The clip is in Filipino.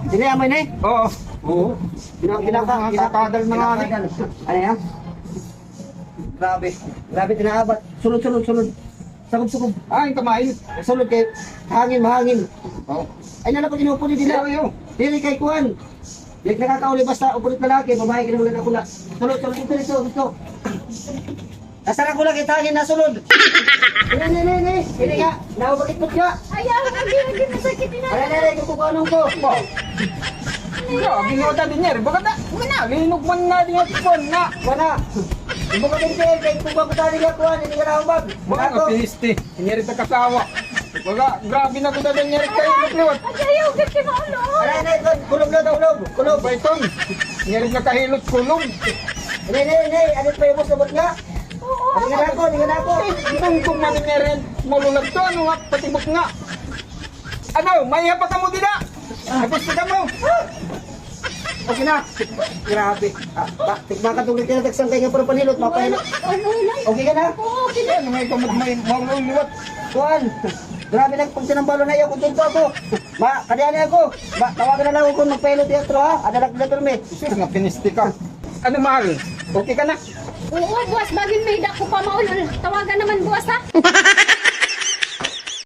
Sino yan, may na eh? Oo. Oo. Kinakadal na nga. Ano yan? Grabe. Grabe, tinaabat. Sunod. Sagob. Ay, kamay. Sunod kay mahangin. Oo. Ay, nalapag inupo ni Dila. Dili kay Kuan. Di nakakauli basta upulit lalaki, babae kinulan ako na. Sunod, gusto. Asara ko lang kitangin na sunod. Ini nga, nakabakit ka. Ayaw, hindi masakit na. Ay, kukuha ko. Grabe nga din niya. Baka na, linog man na din yung phone na. Wala. Ibu ka din kay kukuha ko tali ka Kuan, hindi ka nakabag. Mga kapilisti. Hinyarit na kasawa. Baga, grabe na ko na din niya kayo luklot. Ayaw, kasi maulo. Ay, kulog. Bayton. Hinyarit na kahilot kulong. Ano pa yung boss nabot nga? Hindi ka na ako. Tungkong man niya rin. Malulag to, ano nga, patibok nga. Ano, may hapa ka mo din na. Gusto ka mo. Okay na. Grabe. Tikma ka tungkol ka tagsang kaya para panilot. Mapahilot. Okay ka na? Okay na. Ano may maululuwat. Kuan. Grabe lang pag sinambalo na iyo. Kuntento ako. Kadiyan ako. Tawagan na lang ako kung magpahilot teatro ha. Adalag na permit. Sus, nga pinisti ka. Ano mahal? Okay ka na? Oo, buwas, bagin may dak ko pa maulol. Tawagan naman buwas ha.